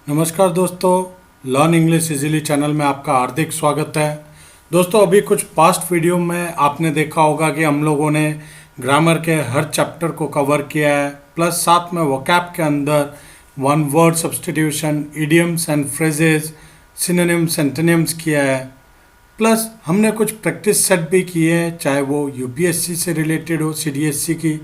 नमस्कार दोस्तों, learn English easily channel में आपका हार्दिक स्वागत है। दोस्तों, अभी कुछ पास्ट वीडियो में आपने देखा होगा कि हम लोगों ने ग्रामर के हर चैप्टर को कवर किया है, प्लस साथ में वोकैब के अंदर one word substitution, idioms and phrases, synonyms, antonyms किया है। प्लस हमने कुछ प्रैक्टिस सेट भी किए हैं, चाहे वो यूपीएससी से रिलेटेड हो, सीडीएससी की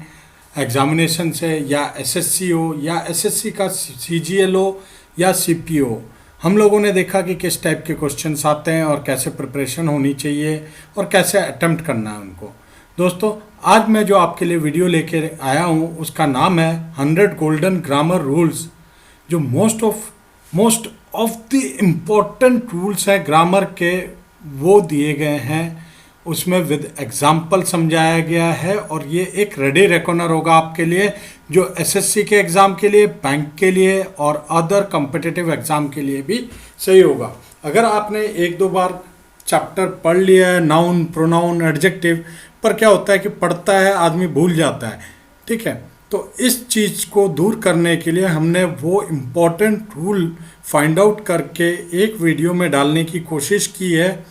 एग्जामिनेशन से, या एसएससी हो, या एसएससी का सीजीएल हो, या सीपीओ। हम लोगों ने देखा कि किस टाइप के क्वेश्चंस आते हैं और कैसे प्रिपरेशन होनी चाहिए और कैसे अटेम्प्ट करना है उनको। दोस्तों, आज मैं जो आपके लिए वीडियो लेके आया हूँ उसका नाम है 100 गोल्डन ग्रामर रूल्स, जो most of the important rules हैं ग्रामर के, वो दिए गए हैं। उसमें विद एग्जाम्पल समझाया गया है और ये एक रेडी रेकॉनर होगा आपके लिए, जो एसएससी के एग्ज़ाम के लिए, बैंक के लिए और अदर कॉम्पिटिटिव एग्ज़ाम के लिए भी सही होगा। अगर आपने एक दो बार चैप्टर पढ़ लिया है, नाउन, प्रोनाउन, एडजेक्टिव, पर क्या होता है कि पढ़ता है आदमी भूल जाता है, ठीक है। तो इस चीज़ को दूर करने के लिए हमने वो इम्पोर्टेंट रूल फाइंड आउट करके एक वीडियो में डालने की कोशिश की है,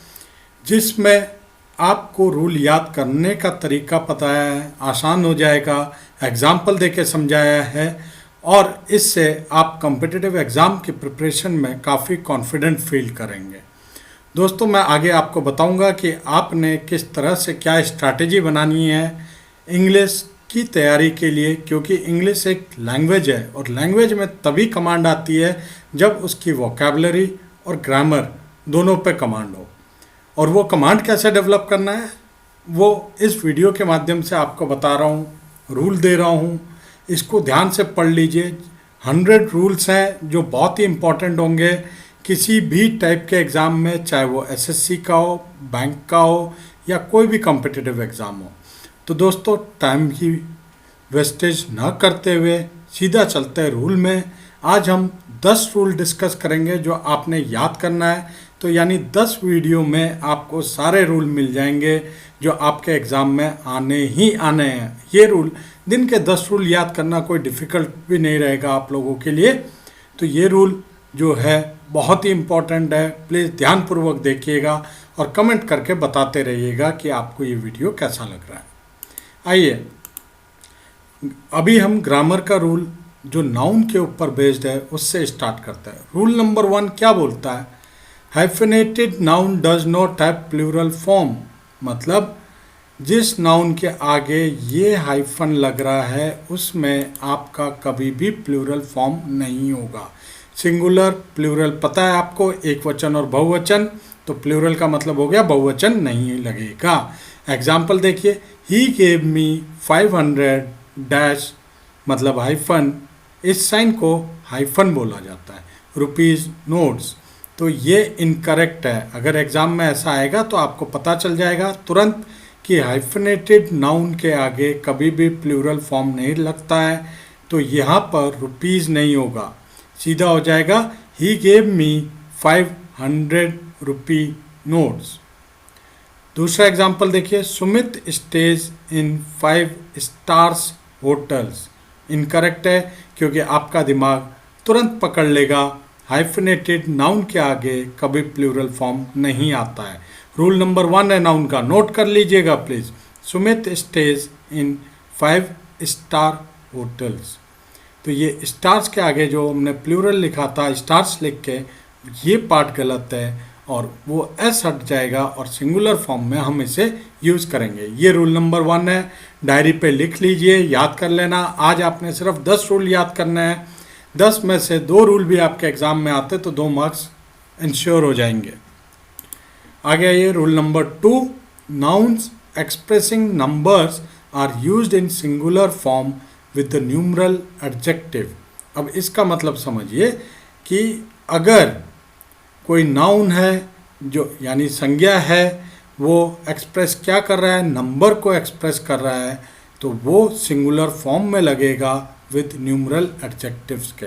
जिसमें आपको रूल याद करने का तरीका पता है, आसान हो जाएगा, एग्जाम्पल देके समझाया है और इससे आप कॉम्पिटिटिव एग्ज़ाम की प्रिपरेशन में काफ़ी कॉन्फिडेंट फील करेंगे। दोस्तों, मैं आगे आपको बताऊंगा कि आपने किस तरह से क्या स्ट्रैटेजी बनानी है इंग्लिश की तैयारी के लिए, क्योंकि इंग्लिश एक लैंग्वेज है और लैंग्वेज में तभी कमांड आती है जब उसकी वोकैबुलरी और ग्रामर दोनों पे कमांड हो। और वो कमांड कैसे डेवलप करना है वो इस वीडियो के माध्यम से आपको बता रहा हूँ, रूल दे रहा हूँ, इसको ध्यान से पढ़ लीजिए। 100 रूल्स हैं जो बहुत ही इम्पोर्टेंट होंगे किसी भी टाइप के एग्ज़ाम में, चाहे वो एसएससी का हो, बैंक का हो या कोई भी कॉम्पिटिटिव एग्ज़ाम हो। तो दोस्तों, टाइम की वेस्टेज ना करते हुए सीधा चलते हैं रूल में। आज हम 10 रूल डिस्कस करेंगे जो आपने याद करना है। तो यानी 10 वीडियो में आपको सारे रूल मिल जाएंगे जो आपके एग्ज़ाम में आने ही आने हैं। ये रूल, दिन के 10 रूल याद करना कोई डिफ़िकल्ट भी नहीं रहेगा आप लोगों के लिए। तो ये रूल जो है बहुत ही इम्पोर्टेंट है, प्लीज़ ध्यानपूर्वक देखिएगा और कमेंट करके बताते रहिएगा कि आपको ये वीडियो कैसा लग रहा है। आइए, अभी हम ग्रामर का रूल जो नाउन के ऊपर बेस्ड है उससे स्टार्ट करते हैं। रूल नंबर 1 क्या बोलता है? Hyphenated noun does not have plural form. मतलब जिस नाउन के आगे ये हाइफन लग रहा है उसमें आपका कभी भी प्लूरल फॉर्म नहीं होगा। सिंगुलर, प्लूरल पता है आपको, एक वचन और बहुवचन, तो प्लूरल का मतलब हो गया बहुवचन नहीं लगेगा। एग्जाम्पल देखिए, ही गेव मी 500 डैश, मतलब हाइफन, इस साइन को हाइफन बोला जाता है। रुपीज़ नोट्स, तो ये इनकरेक्ट है। अगर एग्ज़ाम में ऐसा आएगा तो आपको पता चल जाएगा तुरंत कि हाइफनेटेड नाउन के आगे कभी भी प्लूरल फॉर्म नहीं लगता है, तो यहाँ पर रुपीज़ नहीं होगा, सीधा हो जाएगा he gave me 500 rupee notes. दूसरा एग्जाम्पल देखिए, सुमित स्टेज इन 5 स्टार्स होटल्स। इनकरेक्ट है क्योंकि आपका दिमाग तुरंत पकड़ लेगा हाइफनेटेड नाउन के आगे कभी प्लूरल फॉर्म नहीं आता है। रूल नंबर 1 है नाउन का, नोट कर लीजिएगा please. Sumit stage in 5 star hotels, तो ये स्टार्स के आगे जो हमने प्लूरल लिखा था स्टार्स लिख के, ये पार्ट गलत है और वो एस हट जाएगा और सिंगुलर फॉर्म में हम इसे यूज़ करेंगे। ये रूल नंबर 1 है, डायरी पे लिख लीजिए, याद कर लेना। आज आपने सिर्फ 10 रूल याद करना है, 10 में से 2 रूल भी आपके एग्ज़ाम में आते तो 2 मार्क्स इंश्योर हो जाएंगे। आगे आइए, rule number 2, nouns expressing numbers are used in singular form with the numeral adjective. अब इसका मतलब समझिए कि अगर कोई नाउन है जो यानी संज्ञा है, वो एक्सप्रेस क्या कर रहा है, नंबर को एक्सप्रेस कर रहा है, तो वो सिंगुलर फॉर्म में लगेगा विद न्यूमरल एडजेक्टिव्स के।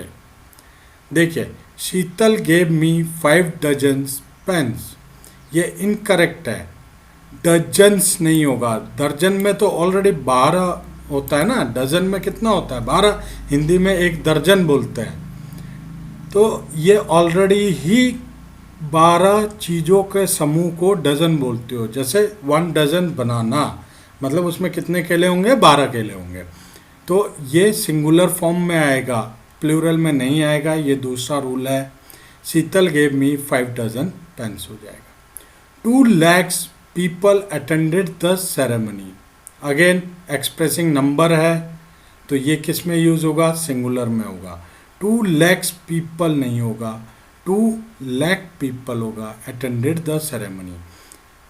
देखिए, शीतल गेव मी 5 डजन्स पेन्स, ये इनकरेक्ट है, डजन्स नहीं होगा। दर्जन में तो ऑलरेडी 12 होता है ना, डजन में कितना होता है? 12। हिंदी में एक दर्जन बोलते हैं, तो ये ऑलरेडी ही 12 चीज़ों के समूह को डजन बोलते हो। जैसे 1 डजन बनाना, मतलब उसमें कितने केले होंगे? 12 केले होंगे। तो ये सिंगुलर फॉर्म में आएगा, प्लूरल में नहीं आएगा। ये दूसरा रूल है। शीतल गेव मी 5 डजन पेन्स हो जाएगा। 2 lakhs people attended the ceremony। Again expressing number है, तो ये किस में यूज़ होगा? सिंगुलर में होगा। 2 lakhs people नहीं होगा, 2 lakh people होगा। अटेंडेड द सेरेमनी,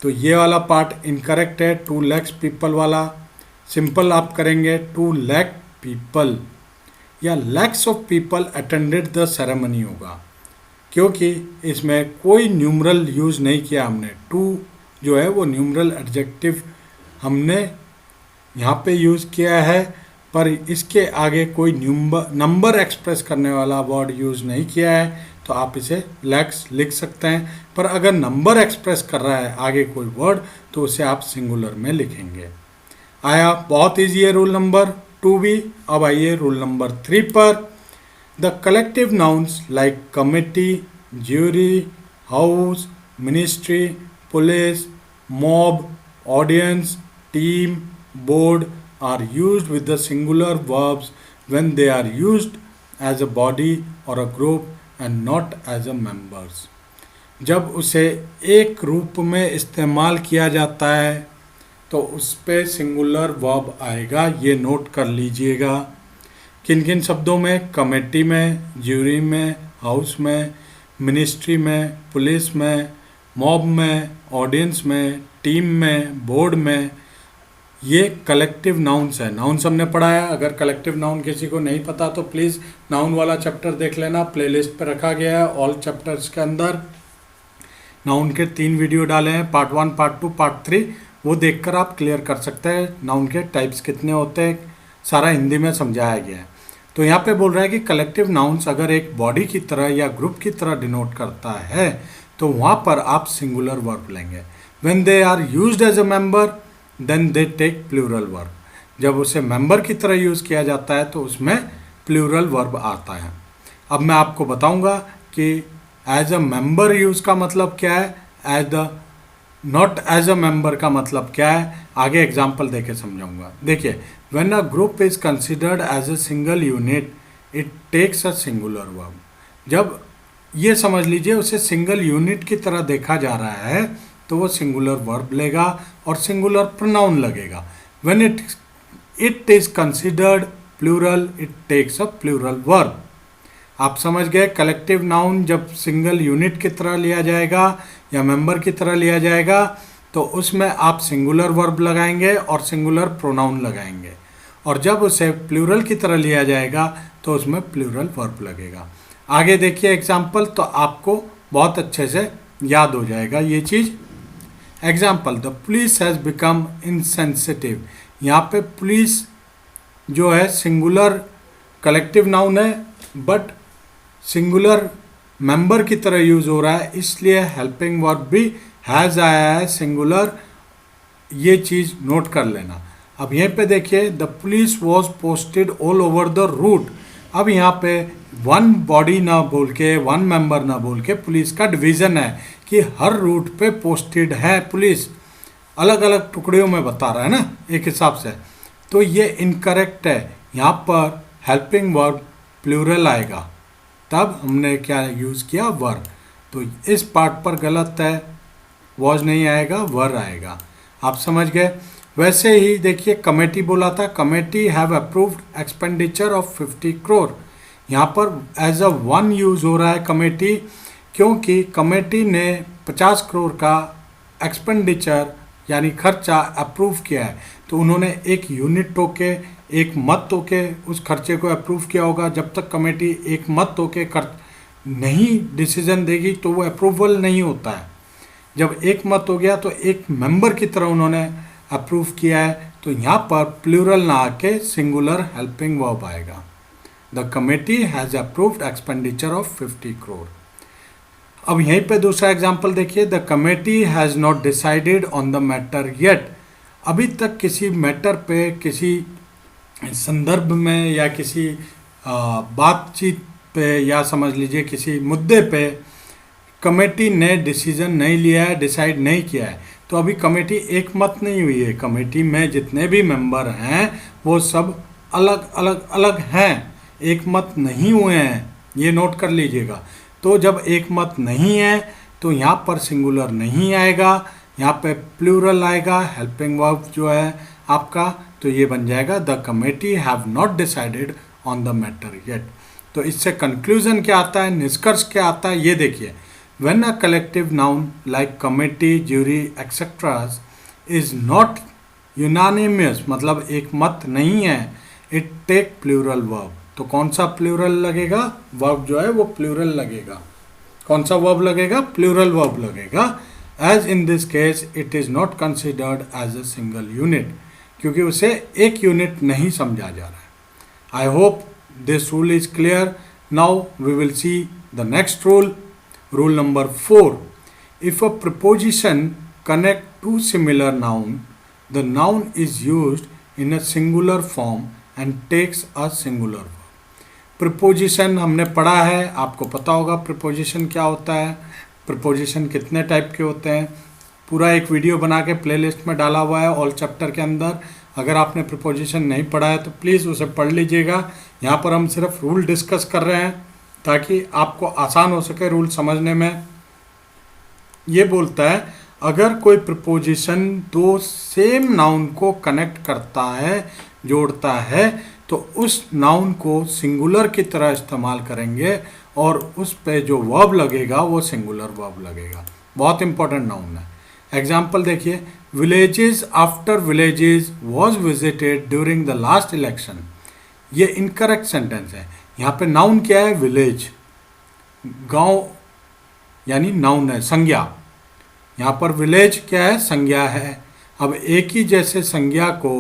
तो ये वाला पार्ट इनकरेक्ट है। 2 lakhs people वाला सिंपल आप करेंगे 2 lakh people या lakhs of people attended the ceremony होगा, क्योंकि इसमें कोई न्यूमरल यूज़ नहीं किया हमने। 2 जो है वो न्यूमरल एडजेक्टिव हमने यहाँ पे यूज़ किया है, पर इसके आगे कोई नंबर एक्सप्रेस करने वाला वर्ड यूज़ नहीं किया है, तो आप इसे लैक्स लिख सकते हैं। पर अगर नंबर एक्सप्रेस कर रहा है आगे कोई वर्ड, तो उसे आप सिंगुलर में लिखेंगे। आया, बहुत ईजी है रूल नंबर 2 भी। अब आइए रूल नंबर 3 पर। The collective nouns like committee, jury, house, ministry, police, mob, audience, team, board are used with the singular verbs when they are used as a body or a group and not as a members। जब उसे एक रूप में इस्तेमाल किया जाता है तो उस पे सिंगुलर वर्ब आएगा। ये नोट कर लीजिएगा। किन किन शब्दों में? कमेटी में, ज्यूरी में, हाउस में, मिनिस्ट्री में, पुलिस में, मॉब में, ऑडियंस में, टीम में, बोर्ड में। ये कलेक्टिव नाउन्स है। नाउन्स हमने पढ़ा है। अगर कलेक्टिव नाउन किसी को नहीं पता तो प्लीज़ नाउन वाला चैप्टर देख लेना, प्लेलिस्ट पर रखा गया है। ऑल चैप्टर्स के अंदर नाउन के 3 वीडियो डाले हैं, पार्ट 1, पार्ट 2, पार्ट 3। वो देखकर आप क्लियर कर सकते हैं नाउन के टाइप्स कितने होते हैं, सारा हिंदी में समझाया गया है। तो यहाँ पे बोल रहा है कि कलेक्टिव नाउन्स अगर एक बॉडी की तरह या ग्रुप की तरह डिनोट करता है तो वहाँ पर आप सिंगुलर वर्ब लेंगे। When they are used as a member then they take plural verb. जब उसे मेंबर की तरह यूज़ किया जाता है तो उसमें प्लूरल वर्ब आता है। अब मैं आपको बताऊंगा कि एज अ मेंबर यूज़ का मतलब क्या है, as the not as a member का मतलब क्या है, आगे एग्जांपल देके समझाऊंगा। देखिए, when a group is considered as a single unit it takes a singular verb. जब ये समझ लीजिए उसे सिंगल यूनिट की तरह देखा जा रहा है तो वो सिंगुलर वर्ब लेगा और सिंगुलर प्रोनाउन लगेगा। When it is considered plural it takes a plural verb. आप समझ गए, कलेक्टिव नाउन जब सिंगल यूनिट की तरह लिया जाएगा या मेंबर की तरह लिया जाएगा तो उसमें आप सिंगुलर वर्ब लगाएंगे और सिंगुलर प्रोनाउन लगाएंगे, और जब उसे प्लूरल की तरह लिया जाएगा तो उसमें प्लूरल वर्ब लगेगा। आगे देखिए एग्जाम्पल, तो आपको बहुत अच्छे से याद हो जाएगा ये चीज़। Example, the police has become insensitive. यहाँ पे पुलिस जो है सिंगुलर कलेक्टिव नाउन है, बट सिंगुलर मेंबर की तरह यूज़ हो रहा है, इसलिए हेल्पिंग वर्ब भी हैज़ आया है सिंगुलर। ये चीज़ नोट कर लेना। अब यहीं पे देखिए, the police was posted all over the route. अब यहाँ पे वन बॉडी ना बोल के, वन मेंबर ना बोल के, पुलिस का डिवीज़न है कि हर रूट पे पोस्टेड है पुलिस। अलग अलग टुकड़ियों में बता रहा है ना एक हिसाब से, तो ये इनकरेक्ट है। यहाँ पर हेल्पिंग वर्ब प्लूरल आएगा, तब हमने क्या यूज़ किया? वर। तो इस पार्ट पर गलत है, वॉज नहीं आएगा, वर आएगा। आप समझ गए। वैसे ही देखिए, कमेटी बोला था, committee have approved expenditure of 50 crore. यहाँ पर एज अ वन यूज़ हो रहा है कमेटी, क्योंकि कमेटी ने 50 करोड़ का एक्सपेंडिचर यानी खर्चा अप्रूव किया है। तो उन्होंने एक यूनिट होके, एक मत होके उस खर्चे को अप्रूव किया होगा। जब तक कमेटी एक मत होके नहीं डिसीजन देगी तो वो अप्रूवल नहीं होता है। जब एक मत हो गया तो एक मेंबर की तरह उन्होंने अप्रूव किया है, तो यहाँ पर प्लूरल ना आके सिंगुलर हेल्पिंग वर्ब आएगा। The committee has approved expenditure of 50 crore. अब यहीं पे दूसरा एग्जाम्पल देखिए, the committee has not decided on the matter yet. अभी तक किसी मैटर पे, किसी संदर्भ में या किसी बातचीत पे या समझ लीजिए किसी मुद्दे पे कमेटी ने डिसीजन नहीं लिया है, डिसाइड नहीं किया है, तो अभी कमेटी एक मत नहीं हुई है। कमेटी में जितने भी मेंबर हैं वो सब अलग अलग अलग हैं, एक मत नहीं हुए हैं, ये नोट कर लीजिएगा। तो जब एक मत नहीं है तो यहाँ पर सिंगुलर नहीं आएगा, यहाँ पे प्लूरल आएगा, हेल्पिंग वर्ब जो है आपका, तो ये बन जाएगा the committee have not decided on the matter yet. तो इससे कंक्लूजन क्या आता है, निष्कर्ष क्या आता है, ये देखिए। When a collective noun like committee, jury etcetera is not unanimous, मतलब एक मत नहीं है, इट टेक प्लूरल वर्ब। तो कौन सा प्लूरल लगेगा, वर्ब जो है वो प्लूरल लगेगा। कौन सा वर्ब लगेगा, प्लूरल वर्ब लगेगा। As in this case it is not considered as a single unit, क्योंकि उसे एक यूनिट नहीं समझा जा रहा है। I hope this rule is clear. Now we will see the next rule, rule number 4। If a preposition connect to similar noun, the noun is used in a singular form and takes a singular verb. Preposition हमने पढ़ा है, आपको पता होगा preposition क्या होता है, preposition कितने टाइप के होते हैं। पूरा एक वीडियो बना के प्लेलिस्ट में डाला हुआ है ऑल चैप्टर के अंदर। अगर आपने प्रिपोजिशन नहीं पढ़ा है तो प्लीज़ उसे पढ़ लीजिएगा। यहाँ पर हम सिर्फ रूल डिस्कस कर रहे हैं ताकि आपको आसान हो सके रूल समझने में। ये बोलता है अगर कोई प्रिपोजिशन दो सेम नाउन को कनेक्ट करता है, जोड़ता है, तो उस नाउन को सिंगुलर की तरह इस्तेमाल करेंगे और उस पे जो वर्ब लगेगा वो सिंगुलर वर्ब लगेगा। बहुत इंपॉर्टेंट नाउन है। एग्जाम्पल देखिए, villages after villages was visited during the last election. ये इनकरेक्ट सेंटेंस है। यहाँ पे नाउन क्या है, विलेज, गांव यानी नाउन है, संज्ञा। यहाँ पर विलेज क्या है, संज्ञा है। अब एक ही जैसे संज्ञा को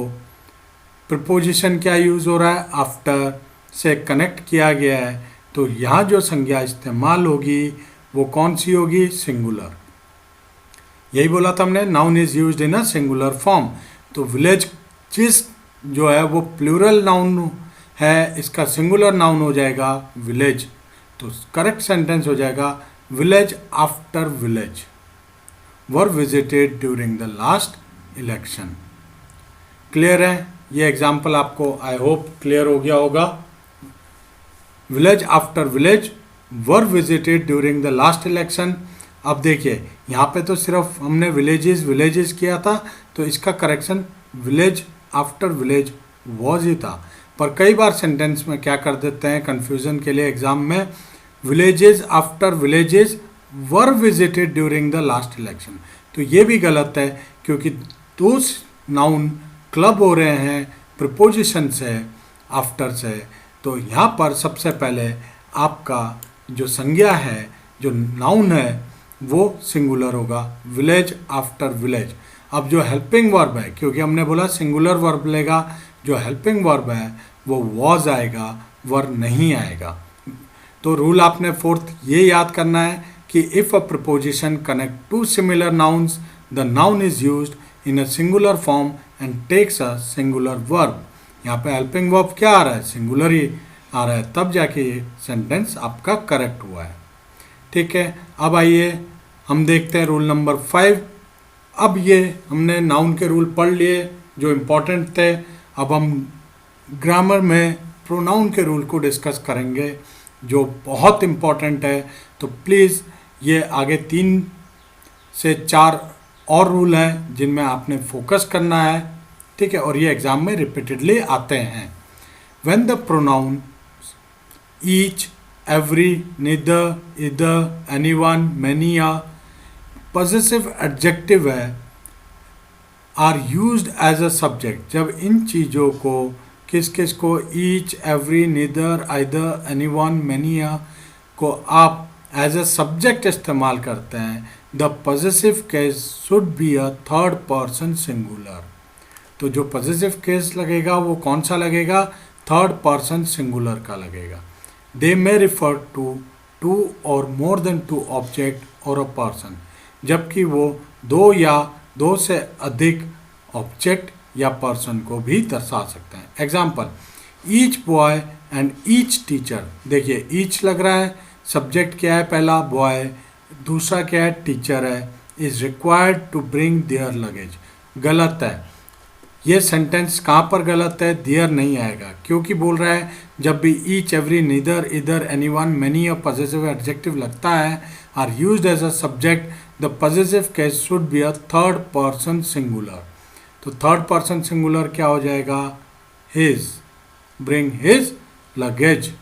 प्रिपोजिशन क्या यूज़ हो रहा है, आफ्टर से कनेक्ट किया गया है, तो यहाँ जो संज्ञा इस्तेमाल होगी वो कौन सी होगी, सिंगुलर। यही बोला था हमने, noun is used in a singular form. तो विलेज जिस जो है वो प्लूरल नाउन है, इसका सिंगुलर नाउन हो जाएगा विलेज। तो करेक्ट सेंटेंस हो जाएगा village after village were visited during the last election. Clear है? ये एग्जाम्पल आपको आई होप क्लियर हो गया होगा। Village after village were visited during the last election. अब देखिए यहाँ पे तो सिर्फ हमने विलेजेस किया था, तो इसका correction village after village was he था। पर कई बार सेंटेंस में क्या कर देते हैं कन्फ्यूज़न के लिए एग्जाम में, villages after villages were visited during the last election. तो ये भी गलत है, क्योंकि दो नाउन क्लब हो रहे हैं प्रिपोजिशन से, आफ्टर से। तो यहाँ पर सबसे पहले आपका जो संज्ञा है, जो नाउन है, वो सिंगुलर होगा, विलेज आफ्टर विलेज। अब जो हेल्पिंग वर्ब है, क्योंकि हमने बोला सिंगुलर वर्ब लेगा, जो हेल्पिंग वर्ब है वो वॉज आएगा, वर नहीं आएगा। तो रूल आपने फोर्थ ये याद करना है कि if a preposition connect to similar nouns, the noun is used in a singular form and takes a singular verb. यहाँ पे हेल्पिंग वर्ब क्या आ रहा है, सिंगुलर ही आ रहा है, तब जाके ये सेंटेंस आपका करेक्ट हुआ है। ठीक है, अब आइए हम देखते हैं रूल नंबर 5। अब ये हमने नाउन के रूल पढ़ लिए जो इम्पोर्टेंट थे। अब हम ग्रामर में प्रोनाउन के रूल को डिस्कस करेंगे जो बहुत इम्पोर्टेंट है। तो प्लीज़ ये आगे 3 से 4 और रूल हैं जिनमें आपने फोकस करना है। ठीक है, और ये एग्जाम में रिपीटेडली आते हैं। When the pronoun each, every, neither, either, anyone, many या पॉजेसिव एडजेक्टिव है are used as a subject, जब इन चीज़ों को किस किस को, each, every, neither, either, anyone, many या को आप एज अ सब्जेक्ट इस्तेमाल करते हैं, the possessive case should be a third person singular. तो जो पॉजेसिव केस लगेगा वो कौन सा लगेगा, थर्ड पर्सन सिंगुलर का लगेगा। दे मे रिफर टू 2 और मोर देन 2 ऑब्जेक्ट और अ पर्सन, जबकि वो 2 या 2 से अधिक ऑब्जेक्ट या पर्सन को भी दर्शा सकते हैं। Example, each boy and each teacher, देखिए ईच लग रहा है, सब्जेक्ट क्या है, पहला बॉय, दूसरा क्या है, टीचर है, is required to bring their luggage. गलत है, ये सेंटेंस कहाँ पर गलत है, देयर नहीं आएगा, क्योंकि बोल रहा है जब भी each, every, neither, either, anyone, many और पॉजेसिव एडजेक्टिव लगता है are used as a subject, the possessive case should be a third person singular. तो थर्ड पर्सन सिंगुलर क्या हो जाएगा, his, bring his luggage.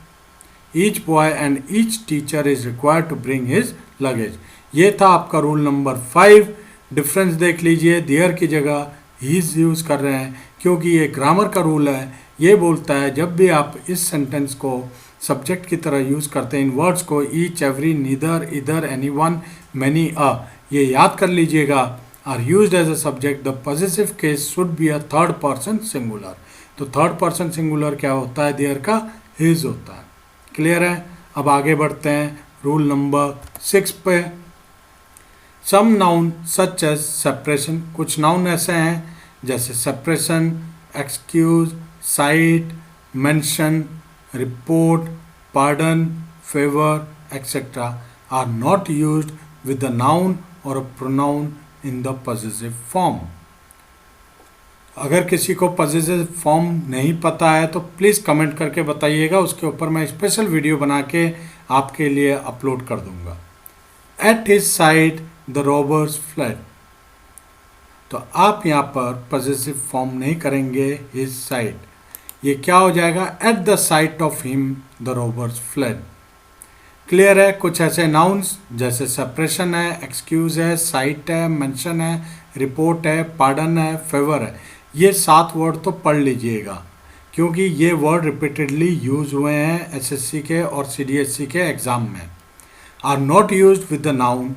Each boy and each teacher is required to bring his luggage. ये था आपका rule number 5। Difference देख लीजिए, there की जगह हीज यूज़ कर रहे हैं क्योंकि ये ग्रामर का रूल है। ये बोलता है जब भी आप इस सेंटेंस को सब्जेक्ट की तरह यूज़ करते हैं, इन वर्ड्स को each, every, neither, either, anyone, many, ये याद कर लीजिएगा, are used as a subject, the possessive case should be a third person singular. तो थर्ड पर्सन सिंगुलर क्या होता है, देयर का हिज होता है। क्लियर है। अब आगे बढ़ते हैं रूल नंबर 6 पे। Some noun such as separation, कुछ नाउन ऐसे हैं जैसे separation, excuse, sight, mention, report, pardon, favour etcetera are not used with the noun or a pronoun in the possessive form. अगर किसी को पॉजेसिव फॉर्म नहीं पता है तो प्लीज़ कमेंट करके बताइएगा, उसके ऊपर मैं स्पेशल वीडियो बना के आपके लिए अपलोड कर दूंगा। At his side the robbers fled, तो आप यहाँ पर पॉजेसिव फॉर्म नहीं करेंगे हिज साइड, ये क्या हो जाएगा, at the site of him the robbers fled. Clear है। कुछ ऐसे नाउन्स जैसे सेपरेशन है, एक्सक्यूज है, साइट है, मेंशन है, रिपोर्ट है, पार्डन है, फेवर है, ये 7 वर्ड तो पढ़ लीजिएगा क्योंकि ये वर्ड रिपीटेडली यूज हुए हैं एसएससी के और सीडीएससी के एग्जाम में। Are not used with the noun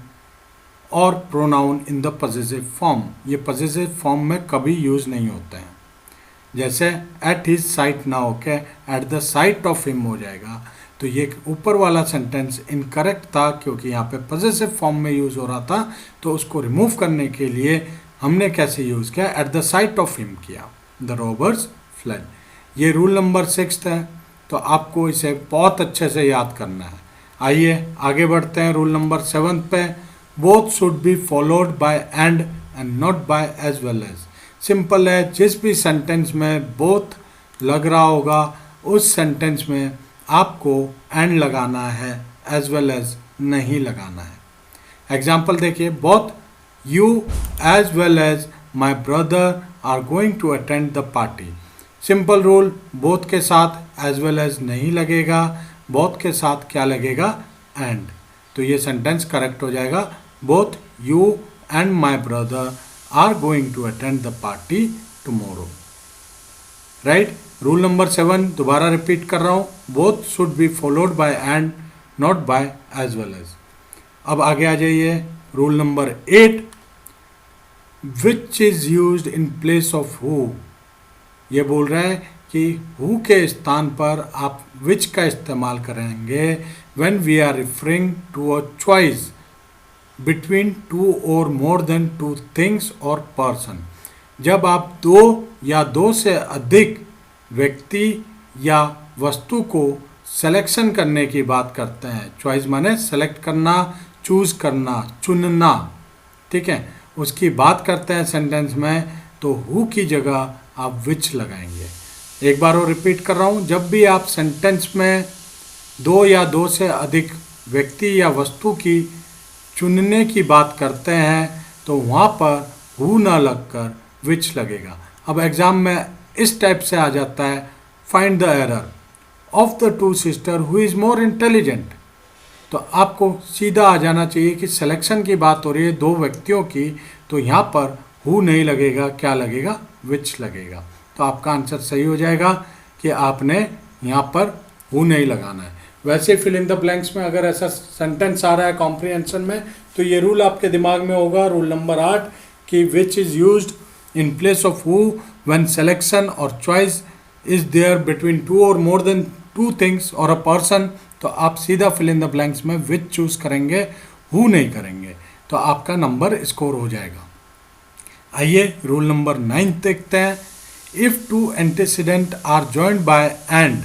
or pronoun in the possessive form, ये पॉजेसिव फॉर्म में कभी यूज नहीं होते हैं। जैसे एट हिज साइट ना होके at the site of him हो जाएगा, तो ये ऊपर वाला सेंटेंस इनकरेक्ट था क्योंकि यहाँ पे पॉजेसिव फॉर्म में यूज़ हो रहा था। तो उसको रिमूव करने के लिए हमने कैसे यूज़ किया, at the site of him किया, द रॉबर्स फ्लेड। ये रूल नंबर 6 है, तो आपको इसे बहुत अच्छे से याद करना है। आइए आगे बढ़ते हैं रूल नंबर 7 पे। Both should be followed by and not by as well as. Simple है, जिस भी सेंटेंस में बोथ लग रहा होगा उस सेंटेंस में आपको एंड लगाना है, एज वेल एज नहीं लगाना है। एग्जाम्पल देखिए, both you as well as my brother are going to attend the party. Simple rule, both के साथ एज वेल एज नहीं लगेगा, बोथ के साथ क्या लगेगा, एंड। तो ये सेंटेंस करेक्ट हो जाएगा, both you and my brother are going to attend the party tomorrow. Right. Rule number 7 दोबारा रिपीट कर रहा हूँ, both should be followed by and not by as well as. अब आगे आ जाइए, rule number 8, which is used in place of who. ये बोल रहा है कि हु के स्थान पर आप विच का इस्तेमाल करेंगे when we are referring to a choice between 2 और मोर देन 2 थिंग्स और पर्सन। जब आप 2 या 2 से अधिक व्यक्ति या वस्तु को सिलेक्शन करने की बात करते हैं, चॉइस माने सेलेक्ट करना, चूज करना, चुनना, ठीक है, उसकी बात करते हैं सेंटेंस में, तो हु की जगह आप विच लगाएंगे। एक बार और रिपीट कर रहा हूँ, जब भी आप सेंटेंस में 2 या 2 से अधिक व्यक्ति या वस्तु की चुनने की बात करते हैं तो वहाँ पर हु ना लगकर विच लगेगा। अब एग्जाम में इस टाइप से आ जाता है, find the error of the 2 sister who is more intelligent. तो आपको सीधा आ जाना चाहिए कि सिलेक्शन की बात हो रही है 2 व्यक्तियों की, तो यहाँ पर हु नहीं लगेगा, क्या लगेगा, विच लगेगा। तो आपका आंसर सही हो जाएगा कि आपने यहाँ पर हु नहीं लगाना है। वैसे फिल इन द ब्लैंक्स में अगर ऐसा सेंटेंस आ रहा है कॉम्प्रिहेंशन में, तो ये रूल आपके दिमाग में होगा, रूल नंबर 8, कि which is used in place of who when selection or choice is there between 2 or more than 2 things or a person। तो आप सीधा fill in the blanks में which चूज करेंगे, who नहीं करेंगे, तो आपका नंबर स्कोर हो जाएगा। आइए रूल नंबर 9 देखते हैं। If 2 antecedent are joined by and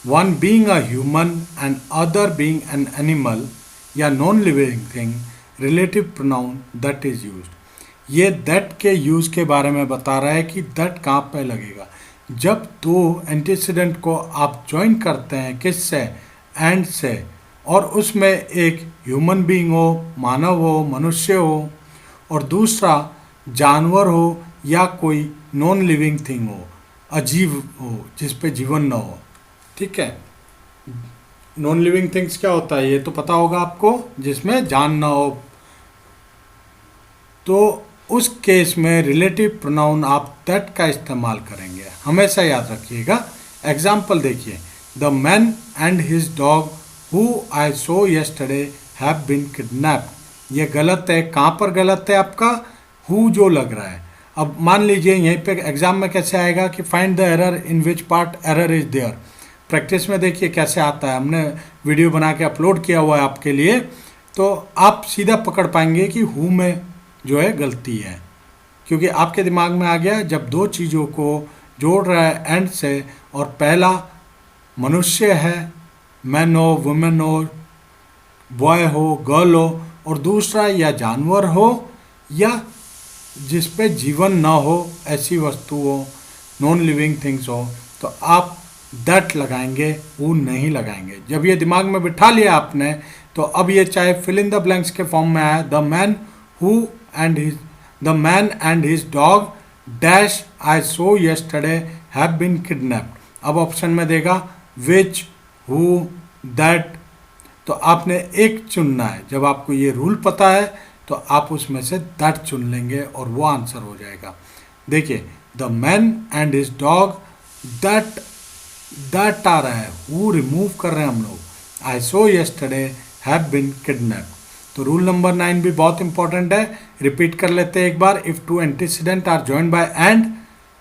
one being a human and other being an animal या non living thing, relative pronoun that is used. ये दैट के यूज के बारे में बता रहा है कि दैट कहाँ पे लगेगा। जब दो एंटीसीडेंट को आप ज्वाइन करते हैं किससे, एंड से, और उसमें एक ह्यूमन बीइंग हो, मानव हो, मनुष्य हो, और दूसरा जानवर हो या कोई नॉन लिविंग थिंग हो, अजीव हो, जिस पे जीवन न हो। ठीक है, नॉन लिविंग थिंग्स क्या होता है ये तो पता होगा आपको, जिसमें जान ना हो। तो उस केस में रिलेटिव प्रोनाउन आप दैट का इस्तेमाल करेंगे, हमेशा याद रखिएगा। एग्जाम्पल देखिए, the man and his dog who I saw yesterday have been kidnapped. ये गलत है। कहाँ पर गलत है आपका, हु जो लग रहा है। अब मान लीजिए यहीं पे एग्जाम में कैसे आएगा कि find the error in which part error is there. Practice में देखिए कैसे आता है, हमने वीडियो बना के अपलोड किया हुआ है आपके लिए, तो आप सीधा पकड़ पाएंगे कि हु में जो है गलती है, क्योंकि आपके दिमाग में आ गया जब दो चीज़ों को जोड़ रहा है एंड से, और पहला मनुष्य है, मैन हो, वुमेन हो, बॉय हो, गर्ल हो, और दूसरा या जानवर हो या जिस पे जीवन ना हो, ऐसी वस्तु हो, नॉन लिविंग थिंग्स हो, तो आप दैट लगाएंगे, वो नहीं लगाएंगे। जब ये दिमाग में बिठा लिया आपने, तो अब ये चाहे फिल इन द ब्लैंक्स के फॉर्म में आए, the man who and his, the man and his dog dash I saw yesterday have been kidnapped. अब ऑप्शन में देगा विच, हु, दैट, तो आपने एक चुनना है। जब आपको ये रूल पता है तो आप उसमें से दैट चुन लेंगे और वो आंसर हो जाएगा। देखिए, the man and his dog, that, that आ रहा है, हु रिमूव कर रहे हैं हम लोग, I saw yesterday have been kidnapped. तो रूल नंबर 9 भी बहुत इंपॉर्टेंट है, रिपीट कर लेते हैं एक बार। If two antecedent are joined by and,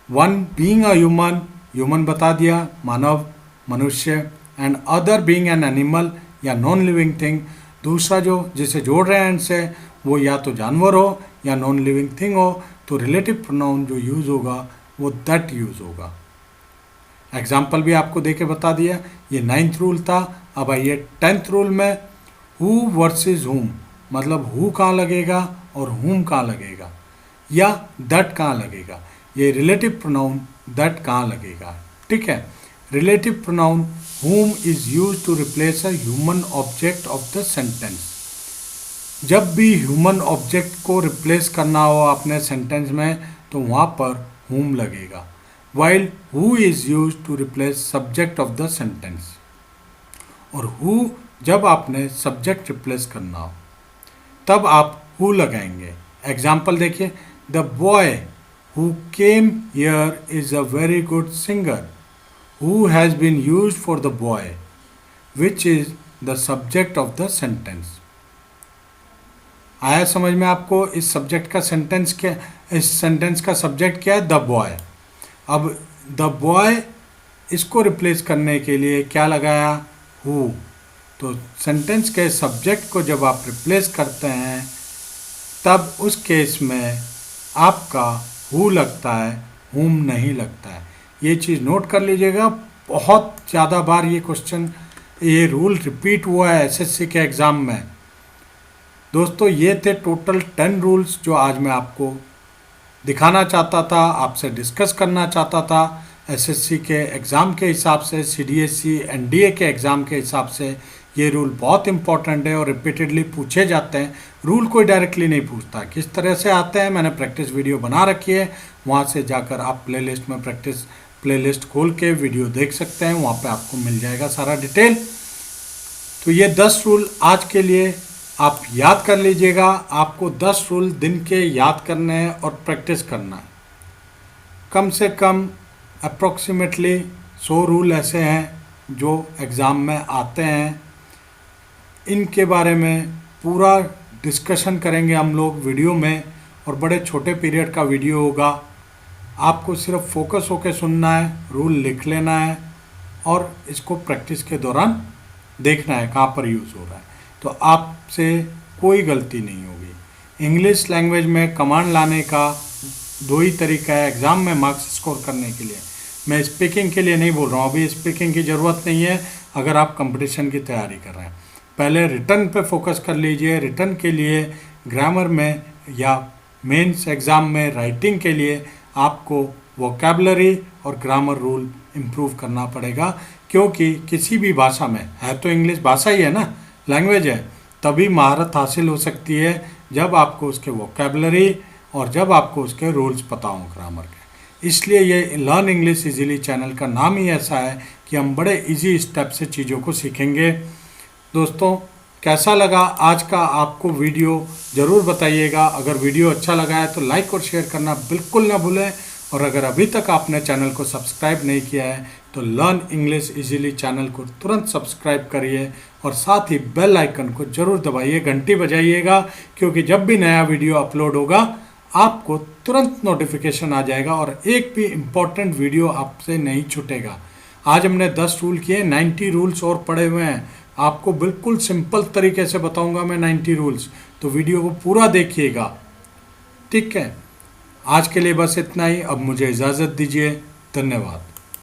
one being a human, human बता दिया, मानव, मनुष्य, and other being an animal या नॉन लिविंग थिंग, दूसरा जो जिसे जोड़ रहे हैं एंड से, वो या तो जानवर हो या नॉन लिविंग थिंग हो, तो रिलेटिव प्रोनाउन जो यूज़ होगा वो दैट यूज़ होगा। एग्जाम्पल भी आपको देके बता दिया। ये 9th रूल था। अब आइए 10th रूल में, हु वर्सेस हुम, मतलब हु कहाँ लगेगा और हुम कहाँ लगेगा, या दैट कहाँ लगेगा। ये रिलेटिव प्रोनाउन दैट कहाँ लगेगा। ठीक है, relative pronoun whom is use to replace a human object of the sentence. जब भी ह्यूमन ऑब्जेक्ट को रिप्लेस करना हो अपने सेंटेंस में, तो वहाँ पर हुम लगेगा। While who is use to replace subject of the sentence, और हु जब आपने सब्जेक्ट रिप्लेस करना हो तब आप हु लगाएंगे। एग्जाम्पल देखिए, the boy who came here is a very good singer, who has been used for the boy which is the subject of the sentence. आया समझ में आपको? इस सब्जेक्ट का सेंटेंस क्या, इस सेंटेंस का सब्जेक्ट क्या है, द बॉय। अब द बॉय, इसको रिप्लेस करने के लिए क्या लगाया, हु। तो सेंटेंस के सब्जेक्ट को जब आप रिप्लेस करते हैं तब उस केस में आपका हु लगता है, हुम नहीं लगता है। ये चीज़ नोट कर लीजिएगा। बहुत ज़्यादा बार ये क्वेश्चन, ये रूल रिपीट हुआ है एसएससी के एग्ज़ाम में। दोस्तों, ये थे टोटल 10 रूल्स जो आज मैं आपको दिखाना चाहता था, आपसे डिस्कस करना चाहता था। एसएससी के एग्ज़ाम के हिसाब से, सीडीएससी, एनडीए के एग्ज़ाम के हिसाब से ये रूल बहुत इंपॉर्टेंट है और रिपीटेडली पूछे जाते हैं। रूल कोई डायरेक्टली नहीं पूछता, किस तरह से आते हैं मैंने प्रैक्टिस वीडियो बना रखी है, वहाँ से जाकर आप प्लेलिस्ट में प्रैक्टिस प्लेलिस्ट खोल के वीडियो देख सकते हैं, वहाँ पे आपको मिल जाएगा सारा डिटेल। तो ये 10 रूल आज के लिए आप याद कर लीजिएगा। आपको 10 रूल दिन के याद करने हैं और प्रैक्टिस करना है। कम से कम अप्रॉक्सीमेटली 100 रूल ऐसे हैं जो एग्ज़ाम में आते हैं। इनके बारे में पूरा डिस्कशन करेंगे हम लोग वीडियो में, और बड़े छोटे पीरियड का वीडियो होगा। आपको सिर्फ फोकस होकर सुनना है, रूल लिख लेना है और इसको प्रैक्टिस के दौरान देखना है कहाँ पर यूज़ हो रहा है, तो आपसे कोई गलती नहीं होगी। इंग्लिश लैंग्वेज में कमांड लाने का 2 ही तरीका है एग्ज़ाम में मार्क्स स्कोर करने के लिए। मैं स्पीकिंग के लिए नहीं बोल रहा हूँ, अभी स्पीकिंग की ज़रूरत नहीं है अगर आप कंपटीशन की तैयारी कर रहे हैं। पहले रिटर्न पे फोकस कर लीजिए। रिटर्न के लिए ग्रामर में या मेंस एग्ज़ाम में राइटिंग के लिए आपको वोकैबलरी और ग्रामर रूल इम्प्रूव करना पड़ेगा, क्योंकि किसी भी भाषा में, है तो इंग्लिश भाषा ही है ना, लैंग्वेज है, तभी महारत हासिल हो सकती है जब आपको उसके वोकैबलरी और जब आपको उसके रूल्स पता हों ग्रामर के। इसलिए ये लर्न इंग्लिश इजीली चैनल का नाम ही ऐसा है कि हम बड़े इजी स्टेप से चीज़ों को सीखेंगे। दोस्तों, कैसा लगा आज का आपको वीडियो ज़रूर बताइएगा। अगर वीडियो अच्छा लगा है तो लाइक और शेयर करना बिल्कुल ना भूलें, और अगर अभी तक आपने चैनल को सब्सक्राइब नहीं किया है तो लर्न इंग्लिश इजीली चैनल को तुरंत सब्सक्राइब करिए और साथ ही बेल आइकन को ज़रूर दबाइए, घंटी बजाइएगा, क्योंकि जब भी नया वीडियो अपलोड होगा आपको तुरंत नोटिफिकेशन आ जाएगा और एक भी इम्पॉर्टेंट वीडियो आपसे नहीं छूटेगा। आज हमने 10 रूल किए, 90 रूल्स और पड़े हुए हैं। आपको बिल्कुल सिंपल तरीके से बताऊंगा मैं 90 रूल्स, तो वीडियो को पूरा देखिएगा, ठीक है। आज के लिए बस इतना ही। अब मुझे इजाज़त दीजिए। धन्यवाद।